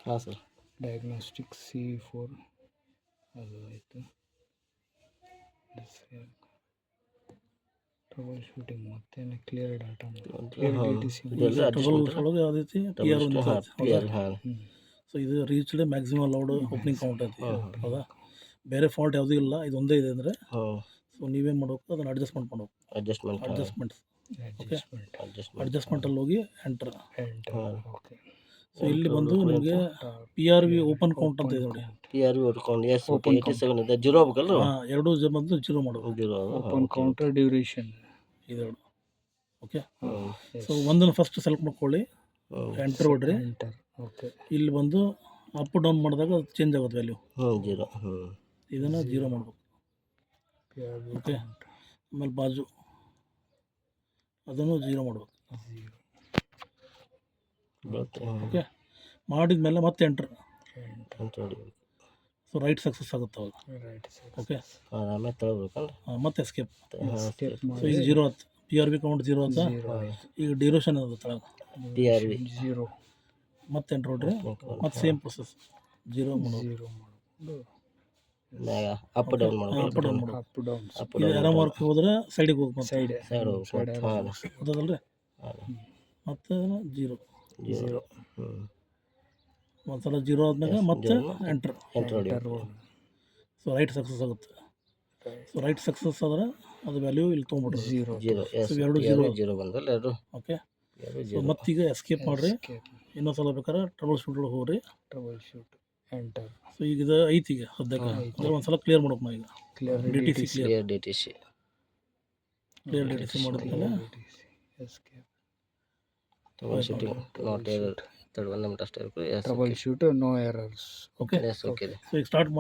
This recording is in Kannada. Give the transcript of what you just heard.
ಹಾಂ ಸರ್. ಡಯಾಗ್ನೋಸ್ಟಿಕ್ C4 ಅದು ಆಯಿತು. ಟ್ರಬಲ್ ಶೂಟಿಂಗ್ ಮತ್ತೇನು ಕ್ಲಿಯರ್ ಡಾಟಾ ಒಳಗೆ ಯಾವ ರೀತಿ ಹಾಂ. ಸೊ ಇದು reached maximum allowed opening count ಐತಿ. ಹೌದಾ, ಬೇರೆ ಫಾಲ್ಟ್ ಯಾವುದೂ ಇಲ್ಲ, ಇದೊಂದೇ ಇದೆ ಅಂದರೆ ಸೊ ನೀವೇನು ಮಾಡಬೇಕು, ಅದನ್ನು ಅಡ್ಜಸ್ಟ್ಮೆಂಟ್ ಮಾಡಬೇಕು. ಅಡ್ಜಸ್ಟ್ಮೆಂಟಲ್ಲಿ ಹೋಗಿ ಎಂಟರ್. ಓಕೆ. ಸೊ ಇಲ್ಲಿ ಬಂದು ನಿಮಗೆ PRV ಓಪನ್ ಕೌಂಟ್ ಅಂತ ಇದೆ ನೋಡಿ. PRV ಓಪನ್ 87 ಇದೆ, 0 ಆಗಬೇಕಲ್ಲ. ಎರಡು ಬಂದು 0 ಮಾಡಬೇಕು. ಓಪನ್ ಕೌಂಟರ್ ಡ್ಯೂರೇಷನ್ ಇದೆರಡು. ಓಕೆ. ಸೊ ಒಂದನ್ನು ಫಸ್ಟ್ ಸೆಲೆಕ್ಟ್ ಮಾಡ್ಕೊಳ್ಳಿ, ಎಂಟರ್ ಹೊಡ್ರಿ. ಓಕೆ. ಇಲ್ಲಿ ಬಂದು ಅಪ್ ಡೌನ್ ಮಾಡಿದಾಗ ಅದು ಚೇಂಜ್ ಆಗುತ್ತೆ ವ್ಯಾಲ್ಯೂ. 0. ಇದನ್ನು 0 ಮಾಡಬೇಕು. ಓಕೆ. ಆಮೇಲೆ ಬಾಜು ಅದನ್ನು 0 ಮಾಡಬೇಕು. ಓಕೆ. ಮಾಡಿದ ಮೇಲೆ ಮತ್ತೆ ಎಂಟರ್. ಸೊ ರೈಟ್ ಸಕ್ಸಸ್ ಆಗುತ್ತೆ ಅವಾಗ. ಓಕೆ. ಮತ್ತೆ ಎಸ್ಕೇಪ್. ಸೊ ಈಗ 0 ಆಯ್ತು, PRV ಕೌಂಟ್ 0 ಆಯ್ತಾ. ಈಗ ಡ್ಯೂರೇಷನ್ ಅದು ತಳಗ PRV 0. ಮತ್ತೆ ಎಂಟರ್ ಹೊಡ್ರಿ, ಮತ್ತೆ ಸೇಮ್ ಪ್ರೊಸೆಸ್ 0 ಮಾಡೋದು. ಅಪ್ ಡೌನ್ ಮಾಡೋದು. ಇದು ಎರ ಮಾರ್ಕ್ ಹೋದ್ರೆ ಸೈಡಿಗೆ ಹೋಗ್ಬೇಕು. ಸೈಡ್ ಗೊತ್ತದಲ್ರಿ. ಮತ್ತೆ 0. ಒಂದ್ಸಲ 0 ಆದ್ಮೇಲೆ ಮತ್ತೆ ಎಂಟರ್. ಸೊ ರೈಟ್ ಸಕ್ಸಸ್ ಆಗುತ್ತೆ. ಸೊ ರೈಟ್ ಸಕ್ಸಸ್ ಆದರೆ ಅದು ವ್ಯಾಲ್ಯೂ ಇಲ್ಲಿ ತೊಗೊಂಬಿಟ್ರಿ 0. ಸೊ ಎರಡು 0 ಬಂದಲ್ಲ ಎರಡು. ಓಕೆ. ಸೊ ಮತ್ತೀಗ ಎಸ್ಕೇಪ್ ಮಾಡಿರಿ. ಇನ್ನೊಂದ್ಸಲ ಬೇಕಾದ್ರೆ ಟ್ರಬಲ್ ಶೂಟ್ ಒಳಗೆ ಹೋಗ್ರಿ. ಎಂಟರ್. ಸೊ ಈಗ ಇದು ಐತಿ ಈಗ ಸದ್ಯಕ್ಕೆ. ಅಂದರೆ ಒಂದ್ಸಲ ಕ್ಲಿಯರ್ ಮಾಡೋಕೆ ನಾ ಈಗ DTC ಮಾಡಿದ್ಮೇಲೆ troubleshoot no errors. Okay. So ಈಗ ಸ್ಟಾರ್ಟ್